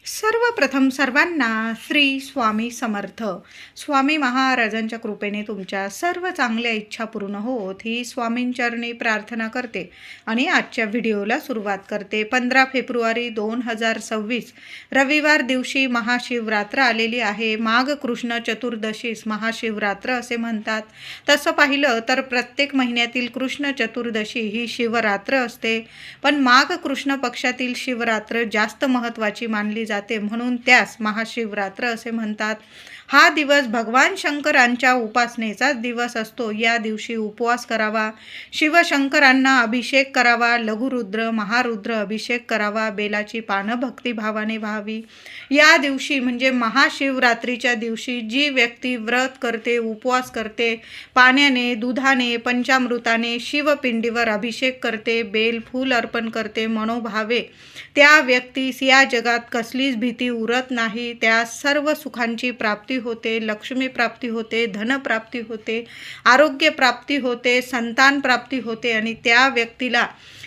सर्वप्रथम सर्वांना श्री स्वामी समर्थ. स्वामी महाराजांच्या कृपेने तुमच्या सर्व चांगल्या इच्छा पूर्ण होत ही स्वामींचरणी प्रार्थना करते आणि आजच्या व्हिडिओला सुरुवात करते. 15 फेब्रुवारी 2026 रविवार दिवशी महाशिवरात्र आलेली आहे. माघ कृष्ण चतुर्दशीस महाशिवरात्र असे म्हणतात. तसं पाहिलं तर प्रत्येक महिन्यातील कृष्ण चतुर्दशी ही शिवरात्र असते, पण माघ कृष्ण पक्षातील शिवरात्र जास्त महत्त्वाची मानली जाते, म्हणून त्यास महाशिवरात्र असे म्हणतात. हा दिवस भगवान शंकरांच्या उपासनेचाच दिवस असतो. या दिवशी उपवास करावा, शिवशंकरांना अभिषेक करावा, लघुरुद्र महारुद्र अभिषेक करावा, बेलाची पानं भक्तिभावाने व्हावी. या दिवशी म्हणजे महाशिवरात्रीच्या दिवशी जी व्यक्ती व्रत करते, उपवास करते, पाण्याने दुधाने पंचामृताने शिवपिंडीवर अभिषेक करते, बेल फूल अर्पण करते मनोभावे, त्या व्यक्तीस या जगात कसलीच भीती उरत नाही. त्या सर्व सुखांची प्राप्ती होते, लक्ष्मी प्राप्ती होते, धनप्राप्ती होते, आरोग्य प्राप्ती होते, संतान प्राप्ती होते आणि त्या व्यक्तीला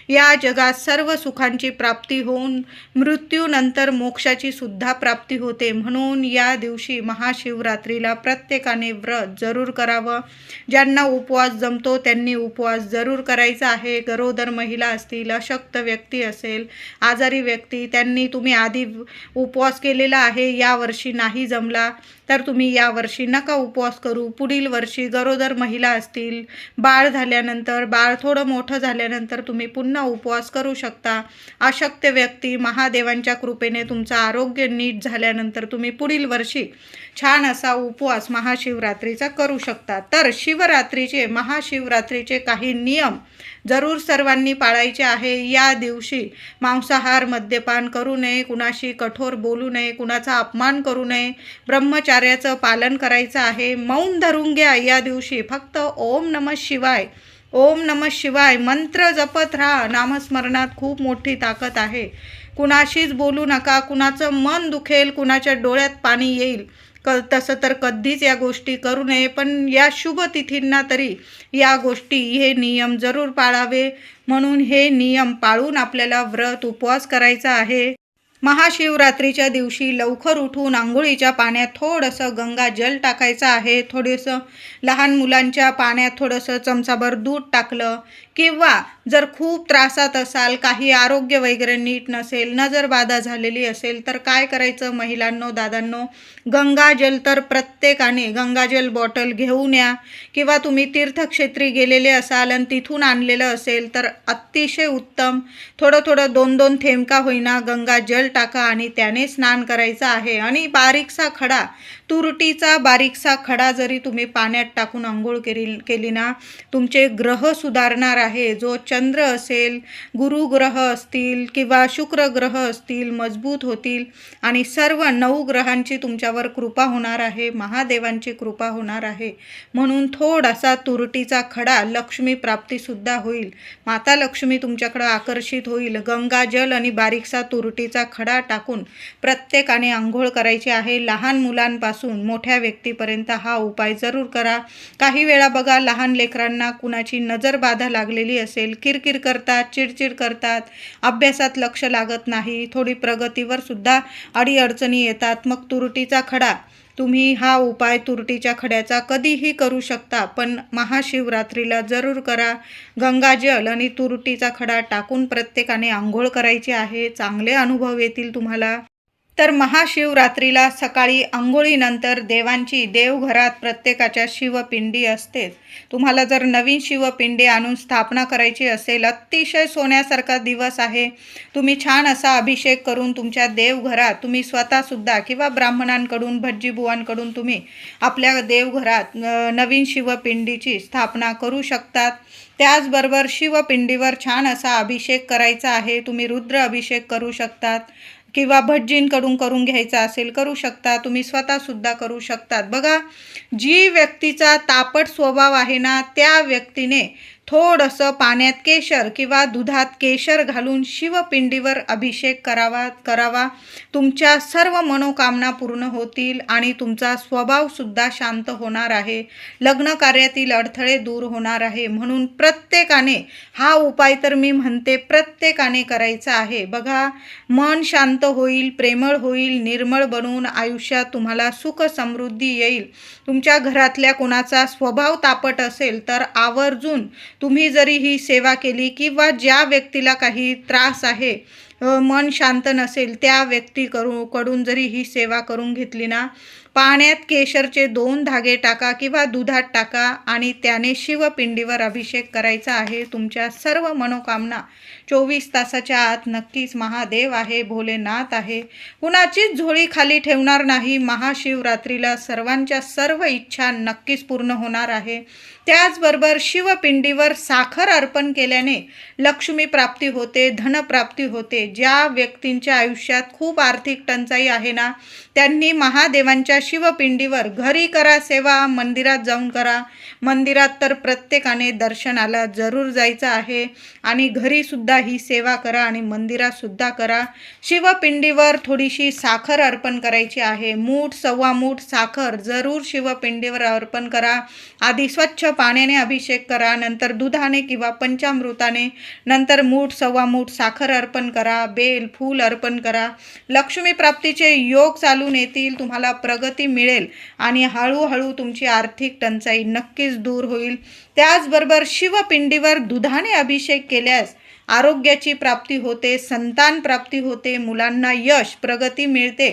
या जगात सर्व सुखांची प्राप्ती होऊन मृत्यूनंतर मोक्षाची सुद्धा प्राप्ती होते. म्हणून या दिवशी महाशिवरात्रीला प्रत्येकाने व्रत जरूर करावं. ज्यांना उपवास जमतो त्यांनी उपवास जरूर करायचा आहे. गरोदर महिला असतील, अशक्त व्यक्ती असेल, आजारी व्यक्ती, त्यांनी तुम्ही आधी उपवास केलेला आहे, यावर्षी नाही जमला तर तुम्ही यावर्षी नका उपवास करू. पुढील वर्षी गरोदर महिला असतील, बाळ झाल्यानंतर, बाळ थोडं मोठं झाल्यानंतर तुम्ही पुन्हा उपवास करू शकता. अशक्त व्यक्ती महादेवांच्या कृपेने तुमचं आरोग्य नीट झाल्यानंतर तुम्ही पुढील वर्षी छान असा उपवास महाशिवरात्रीचा करू शकता. तर महाशिवरात्रीचे काही नियम जरूर सर्वांनी पाळायचे आहे. या दिवशी मांसाहार, मद्यपान करू नये, कुणाशी कठोर बोलू नये, कुणाचा अपमान करू नये, ब्रह्मचार्याचं पालन करायचं आहे. मौन धरून घ्या. या दिवशी फक्त ओम नमः शिवाय, ओम नमः शिवाय मंत्र जपत राहा. नामस्मरणात खूप मोठी ताकद आहे. कुणाशीच बोलू नका. कुणाचं मन दुखेल, कुणाच्या डोळ्यात पाणी येईल, तसं तर कधीच या गोष्टी करू नये. पण या शुभ तिथींना तरी या गोष्टी, हे नियम जरूर पाळावे. म्हणून हे नियम पाळून आपल्याला व्रत उपवास करायचा आहे. महाशिवरात्रीच्या दिवशी लवकर उठून आंघोळीच्या पाण्यात थोडंसं गंगा जल टाकायचं आहे. थोडंसं लहान मुलांच्या पाण्यात थोडंसं चमचाभर दूध टाकलं, किंवा जर खूप त्रासात असाल, काही आरोग्य वगैरे नीट नसेल, नजरबाधा झालेली असेल, तर काय करायचं महिलांनो, दादांनो, गंगाजल तर प्रत्येकाने गंगाजल बॉटल घेऊन या. किंवा तुम्ही तीर्थक्षेत्री गेलेले असाल आणि तिथून आणलेलं असेल तर अतिशय उत्तम. थोडं थोडं 2-2 थेंब का होईना गंगाजल टाका आणि त्याने स्नान करायचं आहे. आणि बारीकसा खडा, तुरटीचा बारीकसा खडा जरी तुम्ही पाण्यात टाकून आंघोळ केली ना, तुमचे ग्रह सुधारणार आहे. जो चंद्र असेल, गुरु ग्रह असतील किंवा शुक्र ग्रह असतील, मजबूत होतील आणि सर्व 9 ग्रहांची तुमच्यावर कृपा होणार आहे, महादेवांची कृपा होणार आहे. म्हणून थोडासा तुरटीचा खडा, लक्ष्मी प्राप्तीसुद्धा होईल. माता लक्ष्मी तुमच्याकडे आकर्षित होईल. गंगाजल आणि बारीकसा तुरटीचा खडा टाकून प्रत्येकाने आंघोळ करायची आहे. लहान मुलांपासून मोठ्या व्यक्तीपर्यंत हा उपाय जरूर करा. काही वेळा बघा, लहान लेकरांना कुणाची नजरबाधा लागलेली असेल, किरकिर करतात, चिडचिड करतात, अभ्यासात लक्ष लागत नाही, थोडी प्रगतीवर सुद्धा अडीअडचणी येतात. मग तुरटीचा खडा, तुम्ही हा उपाय तुरटीच्या खड्याचा कधीही करू शकता, पण महाशिवरात्रीला जरूर करा. गंगाजल आणि तुरटीचा खडा टाकून प्रत्येकाने आंघोळ करायची आहे. चांगले अनुभव येतील तुम्हाला. तर महाशिवरात्रीला सकाळी आंघोळीनंतर देवांची, देवघरात प्रत्येकाच्या शिवपिंडी असतेच. तुम्हाला जर नवीन शिवपिंडी आणून स्थापना करायची असेल, अतिशय सोन्यासारखा दिवस आहे. तुम्ही छान असा अभिषेक करून तुमच्या देवघरात तुम्ही स्वतःसुद्धा किंवा ब्राह्मणांकडून, भटजीबुवांकडून तुम्ही आपल्या देवघरात नवीन शिवपिंडीची स्थापना करू शकतात. त्याचबरोबर शिवपिंडीवर छान असा अभिषेक करायचा आहे. तुम्ही रुद्र अभिषेक करू शकतात किंवा भटजींकडून करून घ्यायचा असेल करू शकता. तुम्ही स्वतःसुद्धा करू शकतात. बघा, जी व्यक्तीचा तापट स्वभाव आहे ना, त्या व्यक्तीने थोडंसं पाण्यात केशर किंवा दुधात केशर घालून शिवपिंडीवर अभिषेक करावा. तुमच्या सर्व मनोकामना पूर्ण होतील आणि तुमचा स्वभावसुद्धा शांत होणार आहे. लग्न कार्यातील अडथळे दूर होणार आहे. म्हणून प्रत्येकाने हा उपाय तर मी म्हणते प्रत्येकाने करायचा आहे. बघा, मन शांत होईल, प्रेमळ होईल, निर्मळ बनून आयुष्यात तुम्हाला सुख समृद्धी येईल. तुमच्या घरातल्या कोणाचा स्वभाव तापट असेल तर आवर्जून तुम्ही जरी ही सेवा केली किंवा ज्या व्यक्तीला काही त्रास आहे, मन शांत नसेल, त्या कडून जरी ही सेवा करून घेतली ना, पाण्यात केशरचे 2 धागे टाका किंवा दुधात टाका आणि त्याने शिवपिंडीवर अभिषेक करायचा आहे. तुमच्या सर्व मनोकामना 24 तासाच्या आत नक्कीच महादेव आहे, भोलेनाथ आहे, कुणाचीच झोळी खाली ठेवणार नाही. महाशिवरात्रीला सर्वांच्या सर्व इच्छा नक्कीच पूर्ण होणार आहे. त्याचबरोबर शिवपिंडीवर साखर अर्पण केल्याने लक्ष्मी प्राप्ती होते, धनप्राप्ती होते. ज्या व्यक्तींच्या आयुष्यात खूप आर्थिक टंचाई आहे ना, त्यांनी महादेवांच्या शिवपिंडीवर घरी करा सेवा, मंदिरात जाऊन करा. मंदिरात तर प्रत्येकाने दर्शनाला जरूर जायचं आहे आणि घरीसुद्धा ही सेवा करा आणि मंदिरातसुद्धा करा. शिवपिंडीवर थोडीशी साखर अर्पण करायची आहे. मूठ सव्वा मूठ साखर जरूर शिवपिंडीवर अर्पण करा. आधी स्वच्छ पाण्याने अभिषेक करा, नंतर दुधाने किंवा पंचामृताने, नंतर मूठ सव्वा मूठ साखर अर्पण करा, बेल फूल अर्पण करा. लक्ष्मी प्राप्तीचे योग चालून येतील, तुम्हाला प्रगती मिळेल आणि हळूहळू तुमची आर्थिक टंचाई नक्कीच दूर होईल. त्याचबरोबर शिवपिंडीवर दुधाने अभिषेक केल्यास आरोग्याची प्राप्ती होते, संतान प्राप्ती होते, मुलांना यश प्रगती मिळते.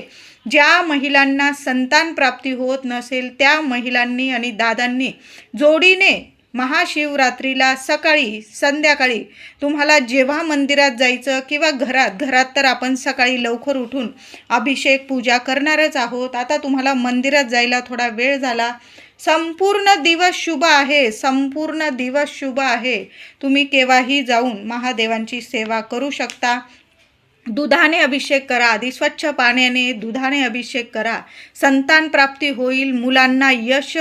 ज्या महिलांना संतान प्राप्ती होत नसेल त्या महिलांनी आणि दादांनी जोडीने महाशिवरात्रीला सकाळी संध्याकाळी तुम्हाला जेव्हा मंदिरात जायचं किंवा घरात तर आपण सकाळी लवकर उठून अभिषेक पूजा करणारच आहोत. आता तुम्हाला मंदिरात जायला थोडा वेळ झाला, संपूर्ण दिवस शुभ आहे, संपूर्ण दिवस शुभ आहे. तुम्ही केव्हाही जाऊन महादेवांची सेवा करू शकता. दुधाने अभिषेक करा, आधी स्वच्छ पाण्याने दुधाने अभिषेक करा. संतान प्राप्ती होईल, मुलांना यश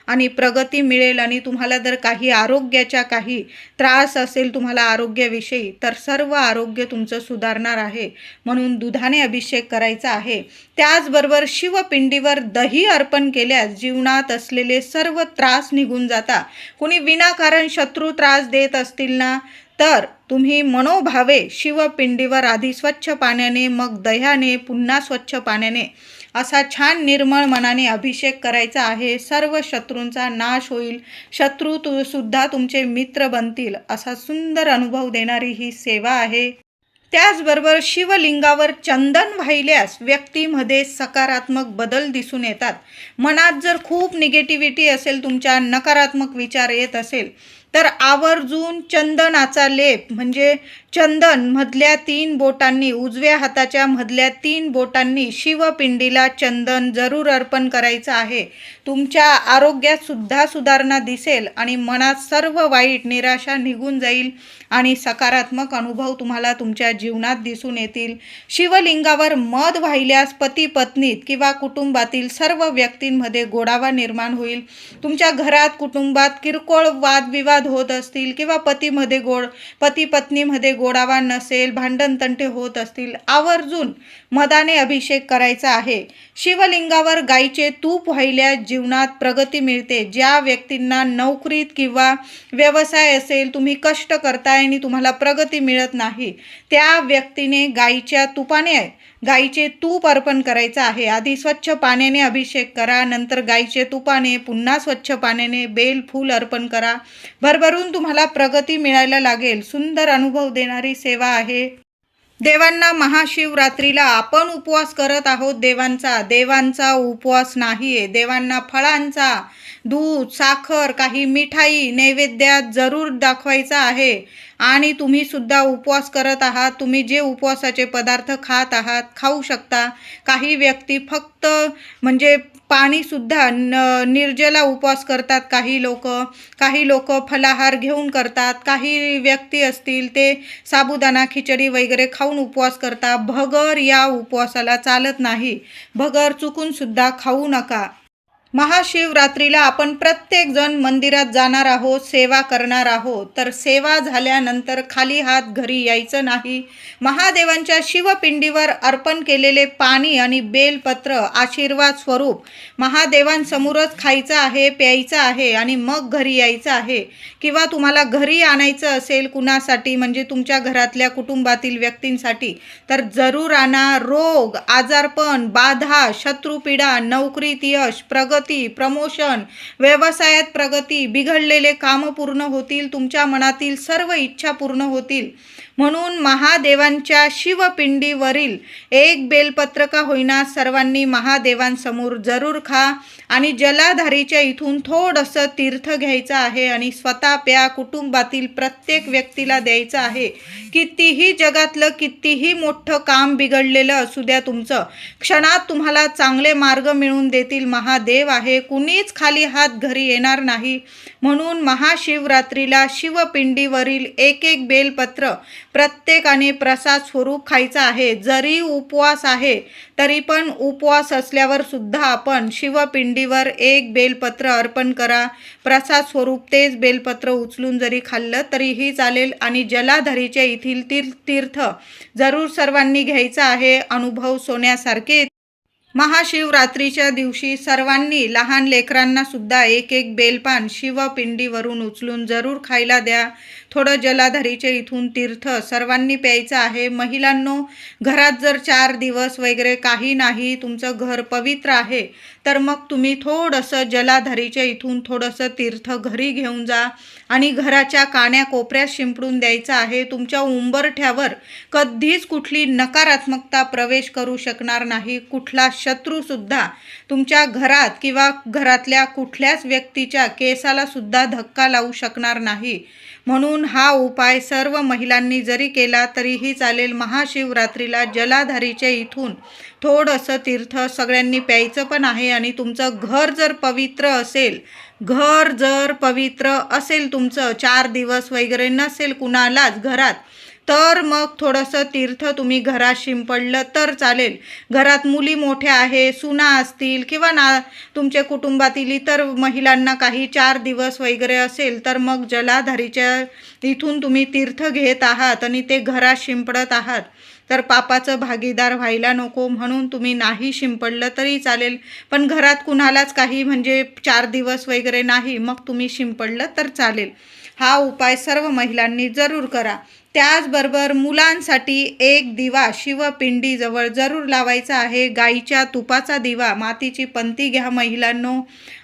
आणि प्रगती मिळेल आणि तुम्हाला जर काही आरोग्याचा काही त्रास असेल तुम्हाला आरोग्याविषयी, तर सर्व आरोग्य तुमचं सुधारणार आहे. म्हणून दुधाने अभिषेक करायचा आहे. त्याचबरोबर शिवपिंडीवर दही अर्पण केल्यास जीवनात असलेले सर्व त्रास निघून जातात. कुणी विनाकारण शत्रू त्रास देत असतील ना, तर तुम्ही मनोभावे शिवपिंडीवर आधी स्वच्छ पाण्याने, मग दह्याने, पुन्हा स्वच्छ पाण्याने असा छान निर्मळ मनाने अभिषेक करायचा आहे. सर्व शत्रूंचा नाश होईल, शत्रू सुद्धा तुमचे मित्र बनतील. असा सुंदर अनुभव देणारी ही सेवा आहे. त्याचबरोबर शिवलिंगावर चंदन वाहिल्यास व्यक्तीमध्ये सकारात्मक बदल दिसून येतात. मनात जर खूप निगेटिव्हिटी असेल, तुमच्या नकारात्मक विचार येत असेल, तर आवर्जून चंदनाचा लेप म्हणजे चंदन मधल्या 3 बोटांनी, उजव्या हाताच्या मधल्या 3 बोटांनी शिवपिंडीला चंदन जरूर अर्पण करायचं आहे. तुमच्या आरोग्यात सुद्धा सुधारणा दिसेल आणि मनात सर्व वाईट निराशा निघून जाईल आणि सकारात्मक अनुभव तुम्हाला तुमच्या जीवनात दिसून येतील. शिवलिंगावर मध वाहिल्यास पती पत्नीत किंवा कुटुंबातील सर्व व्यक्तींमध्ये गोडावा निर्माण होईल. तुमच्या घरात कुटुंबात किरकोळ वादविवाद होत असतील किंवा पती पत्नीमध्ये गोडावा नसेल, भांडण तंटे होत असतील, आवर्जून मधाने अभिषेक करायचा आहे. शिवलिंगावर गाईचे तूप वाहिल्यास जीवनात प्रगती मिळते. ज्या व्यक्तींना नोकरीत किंवा व्यवसाय असेल, तुम्ही कष्ट करताय आणि तुम्हाला प्रगती मिळत नाही, त्या व्यक्तीने गाईचे तूप अर्पण करायचं आहे. आधी स्वच्छ पाण्याने अभिषेक करा, नंतर गाईचे तुपाने, पुन्हा स्वच्छ पाण्याने बेल फूल अर्पण करा. भरभरून तुम्हाला प्रगती मिळायला लागेल. सुंदर अनुभव देणारी सेवा आहे. देवांना महाशिवरात्रीला आपण उपवास करत आहोत. देवांचा उपवास नाही आहे. देवांना फळांचा, दूध, साखर, काही मिठाई नैवेद्यात जरूर दाखवायचा आहे. आणि तुम्ही सुद्धा उपवास करत आहात, तुम्ही जे उपवासाचे पदार्थ खात आहात खाऊ शकता. काही व्यक्ती फक्त म्हणजे पाणीसुद्धा निर्जला उपवास करतात. काही लोक फलाहार घेऊन करतात. काही व्यक्ती असतील ते साबुदाणा खिचडी वगैरे खाऊन उपवास करतात. भगर या उपवासाला चालत नाही. भगर चुकून सुद्धा खाऊ नका. महाशिवरात्रीला आपण प्रत्येक जण मंदिरात जाणार आहोत, सेवा करणार आहोत. तर सेवा झाल्यानंतर खाली हात घरी यायचं नाही. महादेवांच्या शिवपिंडीवर अर्पण केलेले पाणी आणि बेलपत्र आशीर्वाद स्वरूप महादेवांसमोरच खायचं आहे, प्यायचं आहे आणि मग घरी यायचं आहे. किंवा तुम्हाला घरी आणायचं असेल कुणासाठी, म्हणजे तुमच्या घरातल्या कुटुंबातील व्यक्तींसाठी, तर जरूर आणा. रोग, आजारपण, बाधा, शत्रुपीडा, नोकरीत यश, प्रगती, प्रमोशन, व्यवसायात प्रगती, बिघडलेले काम पूर्ण होतील, तुमच्या मनातील सर्व इच्छा पूर्ण होतील. म्हणून महादेवांच्या शिवपिंडीवरील एक बेलपत्र का होईना सर्वांनी महादेवांसमोर जरूर खा. आणि जलाधारीच्या इथून थोडंसं तीर्थ घ्यायचं आहे आणि स्वतः प्या, कुटुंबातील प्रत्येक व्यक्तीला द्यायचं आहे. कितीही जगातलं कितीही मोठं काम बिघडलेलं असू द्या तुमचं, क्षणात तुम्हाला चांगले मार्ग मिळवून देतील महादेव आहे. कुणीच खाली हात घरी येणार नाही. म्हणून महाशिवरात्रीला शिवपिंडीवरील एक एक बेलपत्र प्रत्येकाने प्रसाद स्वरूप खायचा आहे. जरी उपवास आहे तरी पण उपवास असल्यावर सुद्धा आपण शिवपिंडीवर एक बेलपत्र अर्पण करा. प्रसाद स्वरूप तेच बेलपत्र उचलून जरी खाल्लं तरीही चालेल. आणि जलाधारीच्या येथील तीर्थ जरूर सर्वांनी घ्यायचं आहे. अनुभव सोन्यासारखे. महाशिवरात्रीच्या दिवशी सर्वांनी लहान लेकरांना सुद्धा एक एक बेलपान शिवपिंडीवरून उचलून जरूर खायला द्या. थोडं जलाधारीच्या इथून तीर्थ सर्वांनी प्यायचं आहे. महिलांनो, घरात जर 4 दिवस वगैरे काही नाही, तुमचं घर पवित्र आहे, तर मग तुम्ही थोडंसं जलाधारीच्या इथून थोडंसं तीर्थ घरी घेऊन जा आणि घराच्या कान्याकोपऱ्यात शिंपडून द्यायचं आहे. तुमच्या उंबरठ्यावर कधीच कुठली नकारात्मकता प्रवेश करू शकणार नाही. कुठला शत्रूसुद्धा तुमच्या घरात किंवा घरातल्या कुठल्याच व्यक्तीच्या केसाला सुद्धा धक्का लावू शकणार नाही. म्हणून हा उपाय सर्व महिलांनी जरी केला तरीही चालेल. महाशिवरात्रीला जलाधारीच्या इथून थोडंसं तीर्थ सगळ्यांनी प्यायचं पण आहे. आणि तुमचं घर जर पवित्र असेल तुमचं, 4 दिवस वगैरे नसेल कुणालाच घरात, तर मग थोडंसं तीर्थ तुम्ही घरात शिंपडलं तर चालेल. घरात मुली मोठ्या आहे, सुना असतील किंवा तुमच्या कुटुंबातील इतर महिलांना काही 4 दिवस वगैरे असेल, तर मग जलाधारीच्या इथून तुम्ही तीर्थ घेत आहात आणि ते घरात शिंपडत आहात, तर पापाचं भागीदार व्हायला नको. म्हणून तुम्ही नाही शिंपडलं तरी चालेल. पण घरात कुणालाच काही म्हणजे 4 दिवस वगैरे नाही, मग तुम्ही शिंपडलं तर चालेल. हा उपाय सर्व महिलांनी जरूर करा. त्याचबरोबर मुलांसाठी एक दिवा शिवपिंडीजवळ जरूर लावायचा आहे. गाईच्या तुपाचा दिवा, मातीची पंती घ्या महिलांनो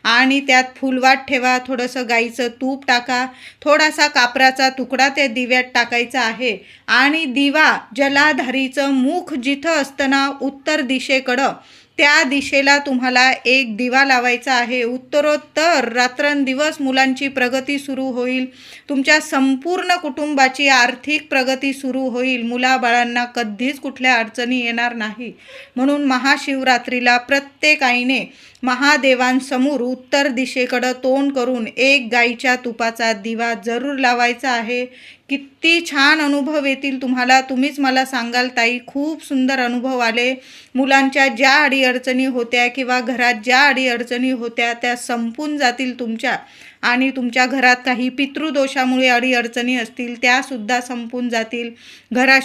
आणि त्यात फुलवात ठेवा. थोडंसं गाईचं तूप टाका, थोडासा कापराचा तुकडा त्या दिव्यात टाकायचा आहे. आणि दिवा जलाधारीचं मुख जिथं असतं ना, उत्तर दिशेकडं, त्या दिशेला तुम्हाला एक दिवा लावायचा आहे. उत्तरोत्तर रात्रंदिवस मुलांची प्रगती सुरू होईल. तुमच्या संपूर्ण कुटुंबाची आर्थिक प्रगती सुरू होईल. मुलाबाळांना कधीच कुठल्या अडचणी येणार नाही. म्हणून महाशिवरात्रीला प्रत्येक आईने महादेवांसमोर उत्तर दिशेकडं तोंड करून एक गाईच्या तुपाचा दिवा जरूर लावायचा आहे. किती छान अनुभव येतील तुम्हाला. तुम्हीच मला सांगाल, ताई खूप सुंदर अनुभव आले. मुलांच्या ज्या अडीअडचणी होत्या किंवा घरात ज्या अडीअडचणी होत्या त्या संपून जातील तुमच्या. आणि तुमच्या घरात काही पितृदोषामुळे अडीअडचणी असतील त्यासुद्धा संपून जातील. घरात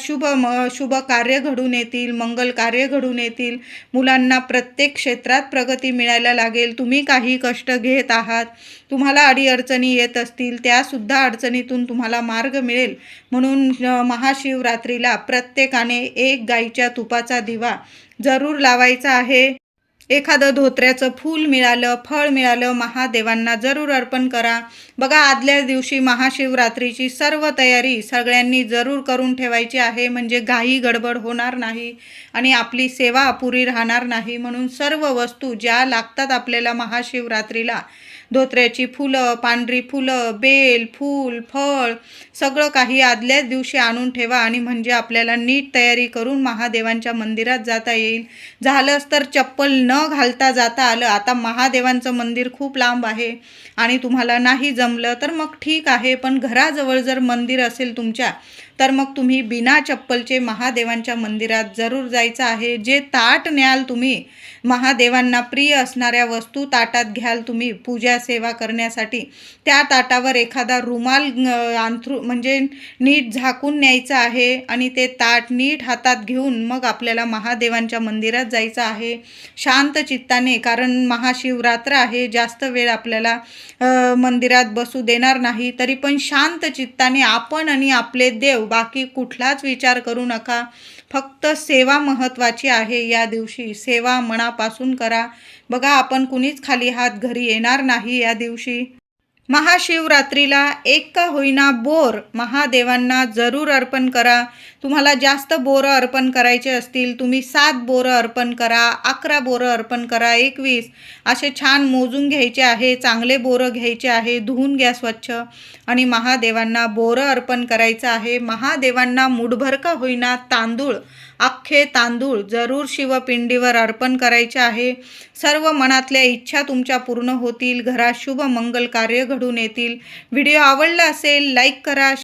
शुभ कार्य घडून येतील, मंगल कार्य घडून येतील. मुलांना प्रत्येक क्षेत्रात प्रगती मिळायला लागेल. तुम्ही काही कष्ट घेत आहात, तुम्हाला अडीअडचणी येत असतील, त्यासुद्धा अडचणीतून तुम्हाला मार्ग मिळेल. म्हणून महाशिवरात्रीला प्रत्येकाने एक गाईच्या तुपाचा दिवा जरूर लावायचा आहे. एखादं धोत्र्याचं फूल मिळालं, फळ मिळालं, महादेवांना जरूर अर्पण करा. बघा, आदल्या दिवशी महाशिवरात्रीची सर्व तयारी सगळ्यांनी जरूर करून ठेवायची आहे, म्हणजे घाई गडबड होणार नाही आणि आपली सेवा अपुरी राहणार नाही. म्हणून सर्व वस्तू ज्या लागतात आपल्याला महाशिवरात्रीला, धोत्र्याची फुलं, पांढरी फुलं, बेल, फूल, फळ, सगळं काही आदल्याच दिवशी आणून ठेवा. आणि म्हणजे आपल्याला नीट तयारी करून महादेवांच्या मंदिरात जाता येईल. झालंच तर चप्पल न घालता जाता आलं. आता महादेवांचं मंदिर खूप लांब आहे आणि तुम्हाला नाही जमलं तर मग ठीक आहे, पण घराजवळ जर मंदिर असेल तुमच्या, तर मग तुम्ही बिना चप्पलचे महादेवांच्या मंदिरात जरूर जायचं आहे. जे ताट न्याल तुम्ही, महादेवांना प्रिय असणाऱ्या वस्तू ताटात घ्याल तुम्ही पूजा सेवा करण्यासाठी, त्या ताटावर एखादा रुमाल म्हणजे नीट झाकून न्यायचं आहे आणि ते ताट नीट हातात घेऊन मग आपल्याला महादेवांच्या मंदिरात जायचं आहे शांत चित्ताने. कारण महाशिवरात्र आहे, जास्त वेळ आपल्याला मंदिरात बसू देणार नाही. तरी पण शांत चित्ताने आपण आणि आपले देव, बाकी कुठलाच विचार करू नका. फक्त सेवा महत्त्वाची आहे. या दिवशी सेवा मनापासून करा. बघा, आपण कुणीच खाली हात घरी येणार नाही या दिवशी. महाशिवरात्रीला एक का होईना बोर महादेवांना जरूर अर्पण करा. तुम्हाला जास्त बोरं अर्पण करायचे असतील, तुम्ही 7 बोरं अर्पण करा, 11 बोरं अर्पण करा, 21 असे छान मोजून घ्यायचे आहे. चांगले बोरं घ्यायचे आहे, धुवून घ्या स्वच्छ आणि महादेवांना बोरं अर्पण करायचं आहे. महादेवांना मुठभर का होईना तांदूळ, अख्खे तांदूळ जरूर शिवपिंडीवर अर्पण करायचे आहे. सर्व मनातल्या इच्छा तुमच्या पूर्ण होतील, घरात शुभ मंगल कार्य घडून येतील. व्हिडिओ आवडला असेल लाईक करा.